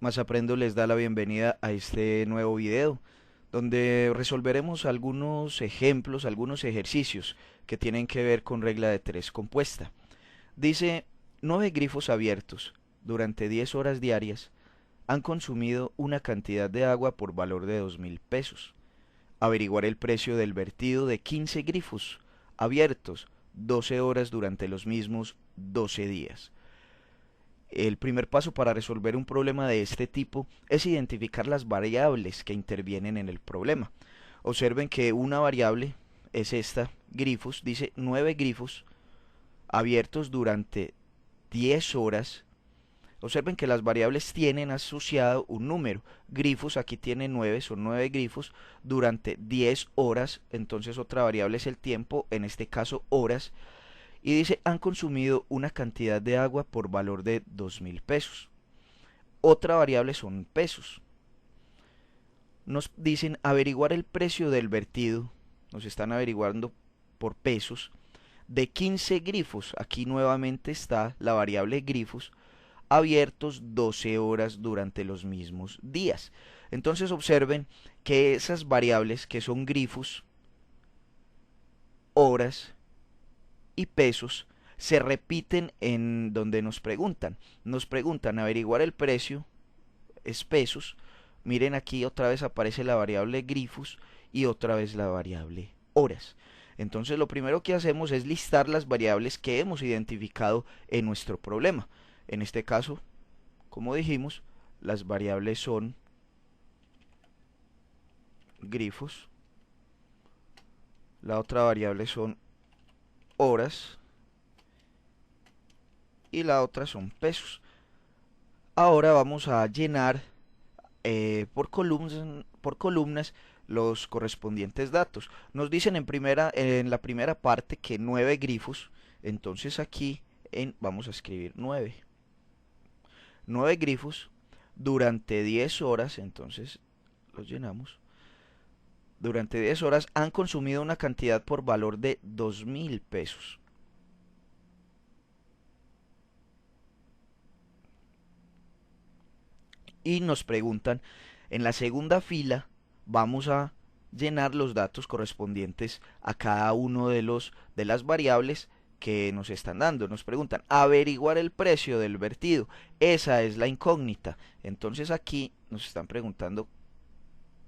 Más Aprendo les da la bienvenida a este nuevo video, donde resolveremos algunos ejemplos, algunos ejercicios que tienen que ver con regla de tres compuesta. Dice, 9 grifos abiertos durante 10 horas diarias han consumido una cantidad de agua por valor de 2.000 pesos. Averiguar el precio del vertido de 15 grifos abiertos 12 horas durante los mismos 12 días. El primer paso para resolver un problema de este tipo es identificar las variables que intervienen en el problema. Observen que una variable es esta, grifos, dice 9 grifos abiertos durante 10 horas. Observen que las variables tienen asociado un número. Grifos, aquí tiene 9, son 9 grifos durante 10 horas. Entonces otra variable es el tiempo, en este caso horas. Y dice, han consumido una cantidad de agua por valor de 2.000 pesos. Otra variable son pesos. Nos dicen averiguar el precio del vertido. Nos están averiguando por pesos. De 15 grifos, aquí nuevamente está la variable grifos, abiertos 12 horas durante los mismos días. Entonces observen que esas variables que son grifos, horas y pesos se repiten en donde nos preguntan. Nos preguntan averiguar el precio, es pesos. Miren aquí otra vez aparece la variable grifos y otra vez la variable horas. Entonces lo primero que hacemos es listar las variables que hemos identificado en nuestro problema. En este caso, como dijimos, las variables son grifos, la otra variable son horas y la otra son pesos. Ahora vamos a llenar por columnas los correspondientes datos. Nos dicen en la primera parte que 9 grifos, entonces aquí vamos a escribir 9. 9 grifos durante 10 horas, entonces los llenamos. Durante 10 horas han consumido una cantidad por valor de 2.000 pesos. Y nos preguntan, en la segunda fila vamos a llenar los datos correspondientes a cada uno de las variables que nos están dando. Nos preguntan averiguar el precio del vertido. Esa es la incógnita. Entonces aquí nos están preguntando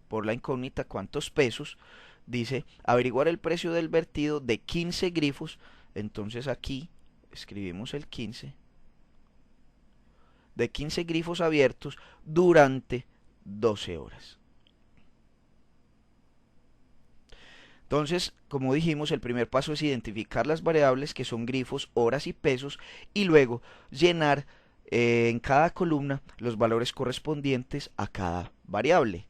por la incógnita cuántos pesos. Dice averiguar el precio del vertido de 15 grifos. Entonces aquí escribimos el 15. De 15 grifos abiertos durante 12 horas. Entonces, como dijimos, el primer paso es identificar las variables que son grifos, horas y pesos y luego llenar en cada columna los valores correspondientes a cada variable.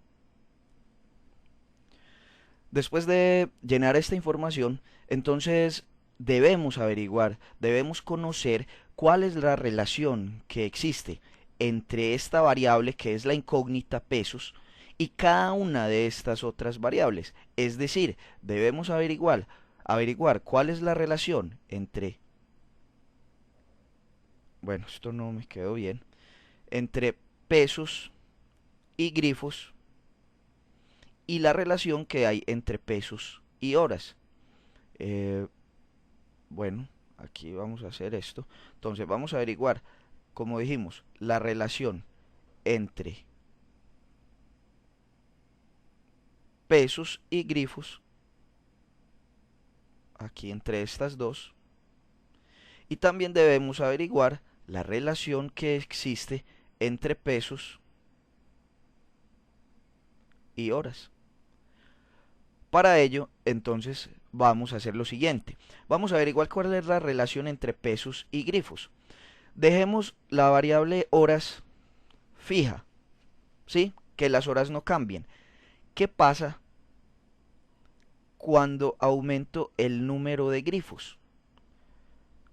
Después de llenar esta información, entonces debemos averiguar, debemos conocer cuál es la relación que existe entre esta variable que es la incógnita pesos y cada una de estas otras variables. Es decir, debemos averiguar cuál es la relación entre, bueno, esto no me quedó bien, entre pesos y grifos y la relación que hay entre pesos y horas. Eh, bueno, aquí vamos a hacer esto. Entonces vamos a averiguar, como dijimos, la relación entre pesos y grifos, aquí entre estas dos, y también debemos averiguar la relación que existe entre pesos y horas. Para ello, entonces, vamos a hacer lo siguiente. Vamos a averiguar cuál es la relación entre pesos y grifos. Dejemos la variable horas fija, ¿sí? Que las horas no cambien. ¿Qué pasa cuando aumento el número de grifos?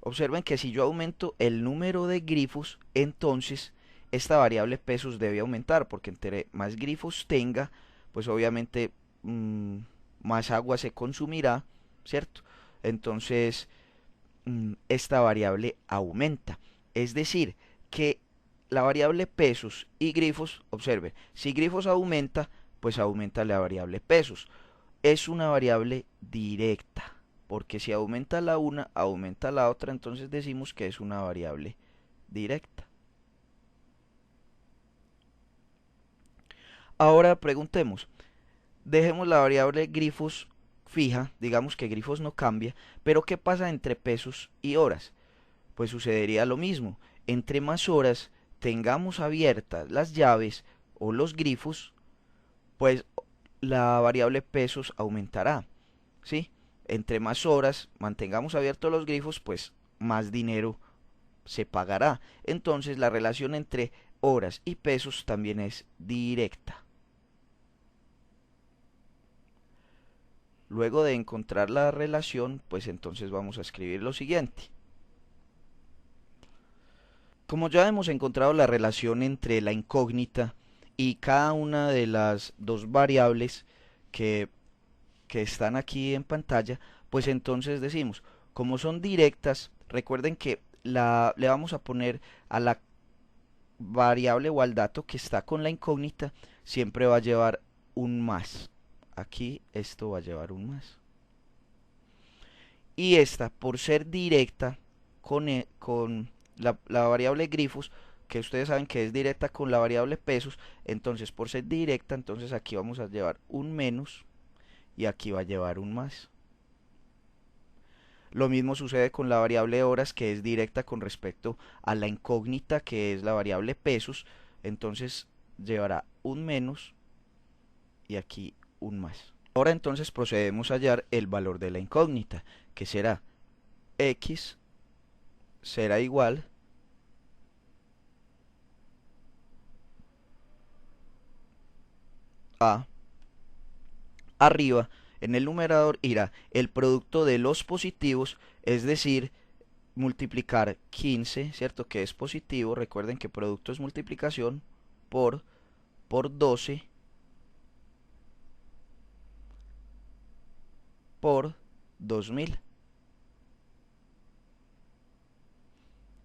Observen que si yo aumento el número de grifos, entonces esta variable pesos debe aumentar, porque entre más grifos tenga, pues obviamente más agua se consumirá, ¿cierto? Entonces esta variable aumenta. Es decir, que la variable pesos y grifos, observe, si grifos aumenta, pues aumenta la variable pesos. Es una variable directa, porque si aumenta la una, aumenta la otra, entonces decimos que es una variable directa. Ahora preguntemos, dejemos la variable grifos fija, digamos que grifos no cambia, pero ¿qué pasa entre pesos y horas? Pues sucedería lo mismo. Entre más horas tengamos abiertas las llaves o los grifos, pues la variable pesos aumentará, ¿sí? Entre más horas mantengamos abiertos los grifos, pues más dinero se pagará. Entonces la relación entre horas y pesos también es directa. Luego de encontrar la relación, pues entonces vamos a escribir lo siguiente. Como ya hemos encontrado la relación entre la incógnita y cada una de las dos variables que, que están aquí en pantalla, pues entonces decimos, como son directas, recuerden que le vamos a poner a la variable o al dato que está con la incógnita, siempre va a llevar un más. Aquí esto va a llevar un más. Y esta, por ser directa con la variable grifos, que ustedes saben que es directa con la variable pesos, entonces por ser directa, entonces aquí vamos a llevar un menos y aquí va a llevar un más. Lo mismo sucede con la variable horas, que es directa con respecto a la incógnita, que es la variable pesos, entonces llevará un menos y aquí un más. Ahora entonces procedemos a hallar el valor de la incógnita, que será x será igual a, arriba en el numerador irá el producto de los positivos, es decir, multiplicar 15, ¿cierto? Que es positivo, recuerden que producto es multiplicación por 12 por 2000.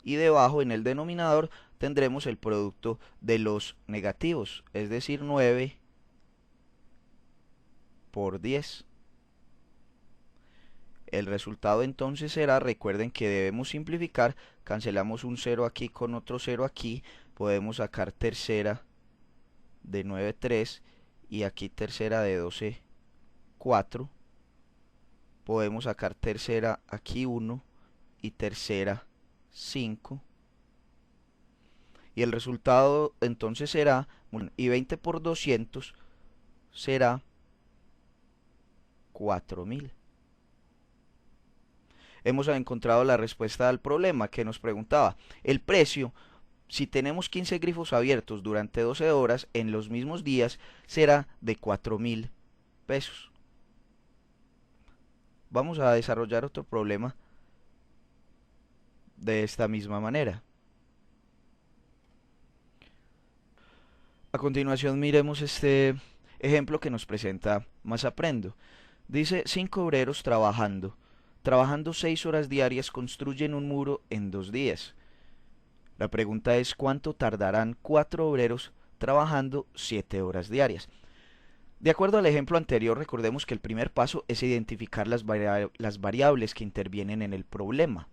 Y debajo en el denominador tendremos el producto de los negativos, es decir, 9 por 10. El resultado entonces será, recuerden que debemos simplificar, cancelamos un 0 aquí con otro 0 aquí, podemos sacar tercera de 9, 3 y aquí tercera de 12, 4. Podemos sacar tercera aquí 1 y tercera 5. Y el resultado entonces será, y 20 por 200 será 4000. Hemos encontrado la respuesta al problema que nos preguntaba. El precio, si tenemos 15 grifos abiertos durante 12 horas en los mismos días, será de 4000 pesos. Vamos a desarrollar otro problema de esta misma manera. A continuación miremos este ejemplo que nos presenta Masaprendo. Dice 5 obreros trabajando 6 horas diarias construyen un muro en 2 días. La pregunta es ¿cuánto tardarán 4 obreros trabajando 7 horas diarias? De acuerdo al ejemplo anterior, recordemos que el primer paso es identificar las variables que intervienen en el problema.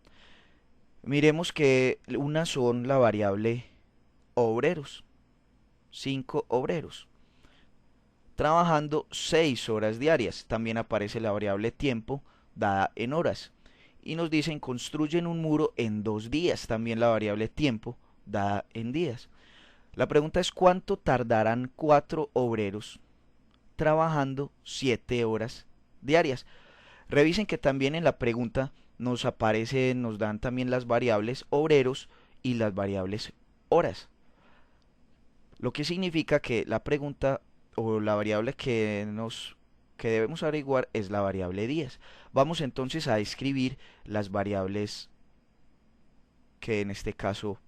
Miremos que una son la variable obreros, 5 obreros, trabajando 6 horas diarias. También aparece la variable tiempo dada en horas. Y nos dicen construyen un muro en 2 días, también la variable tiempo dada en días. La pregunta es ¿cuánto tardarán 4 obreros trabajando 7 horas diarias? Revisen que también en la pregunta nos dan también las variables obreros y las variables horas. Lo que significa que la pregunta o la variable que debemos averiguar es la variable días. Vamos entonces a escribir las variables que en este caso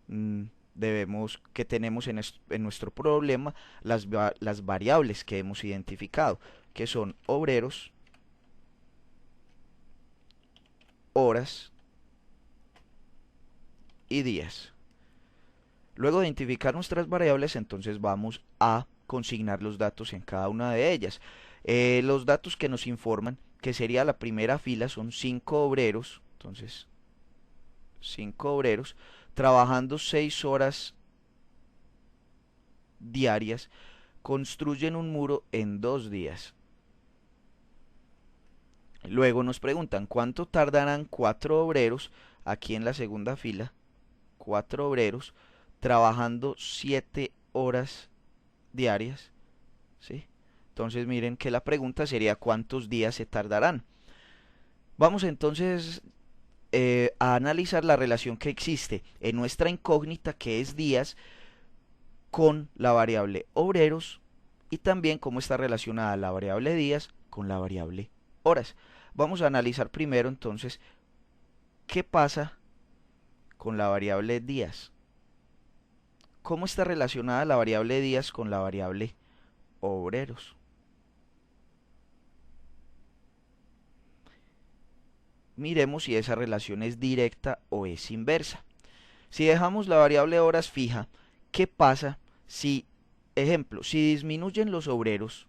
que tenemos en nuestro problema, las variables que hemos identificado, que son obreros, horas y días. Luego de identificar nuestras variables, entonces vamos a consignar los datos en cada una de ellas. Los datos que nos informan que sería la primera fila son 5 obreros, entonces 5 obreros trabajando 6 horas diarias, construyen un muro en 2 días. Luego nos preguntan cuánto tardarán 4 obreros, aquí en la segunda fila, 4 obreros trabajando 7 horas diarias, ¿sí? Entonces miren que la pregunta sería ¿cuántos días se tardarán? Vamos entonces a analizar la relación que existe en nuestra incógnita, que es días, con la variable obreros, y también cómo está relacionada la variable días con la variable horas. Vamos a analizar primero entonces qué pasa con la variable días. ¿Cómo está relacionada la variable días con la variable obreros? Miremos si esa relación es directa o es inversa. Si dejamos la variable horas fija, ¿qué pasa si, ejemplo, si disminuyen los obreros?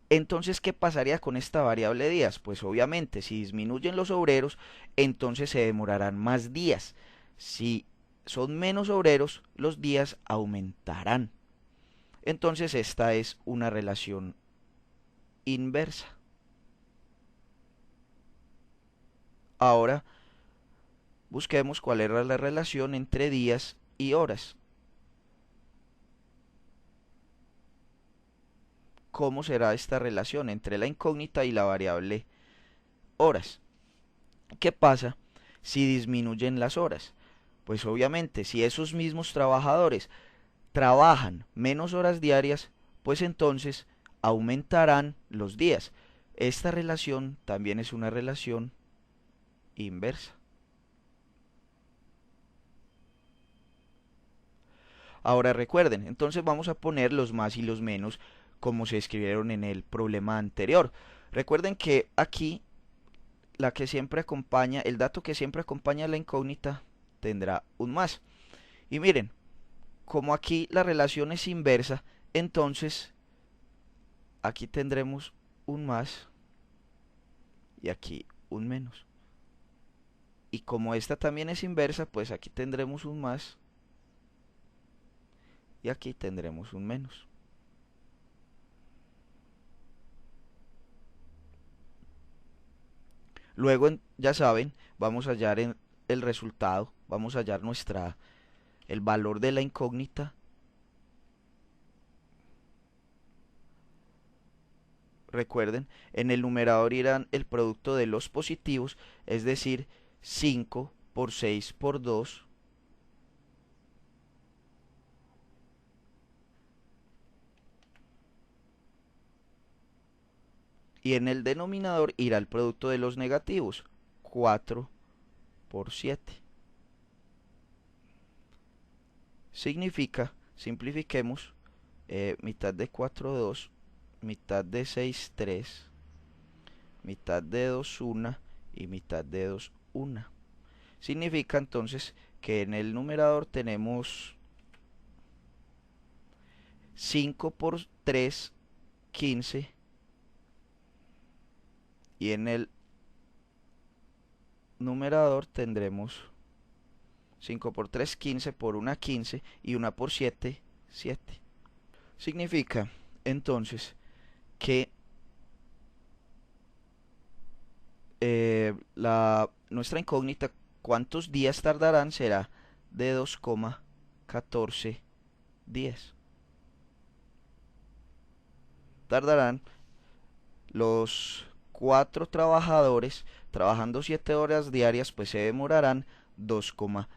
Entonces, ¿qué pasaría con esta variable días? Pues obviamente, si disminuyen los obreros, entonces se demorarán más días. Si son menos obreros, los días aumentarán. Entonces, esta es una relación inversa. Ahora, busquemos cuál era la relación entre días y horas. ¿Cómo será esta relación entre la incógnita y la variable horas? ¿Qué pasa si disminuyen las horas? Pues obviamente, si esos mismos trabajadores trabajan menos horas diarias, pues entonces aumentarán los días. Esta relación también es una relación inversa. Ahora recuerden, entonces vamos a poner los más y los menos como se escribieron en el problema anterior. Recuerden que aquí la que siempre acompaña, el dato que siempre acompaña a la incógnita tendrá un más. Y miren, como aquí la relación es inversa, entonces aquí tendremos un más y aquí un menos. Y como esta también es inversa, pues aquí tendremos un más y aquí tendremos un menos. Luego, ya saben, vamos a hallar el resultado, vamos a hallar el valor de la incógnita. Recuerden, en el numerador irán el producto de los positivos, es decir, 5 por 6 por 2. Y en el denominador irá el producto de los negativos, 4 por 7. Significa, simplifiquemos, mitad de 4, 2, mitad de 6, 3, mitad de 2, 1 y mitad de 2, 1. Significa entonces que en el numerador tenemos 5 por 3, 15. Y en el numerador tendremos 5 por 3, 15, por 1, 15 y 1 por 7, 7. Significa entonces que nuestra incógnita, ¿cuántos días tardarán? Será de 2,14 días. Tardarán los 4 trabajadores trabajando 7 horas diarias, pues se demorarán 2,14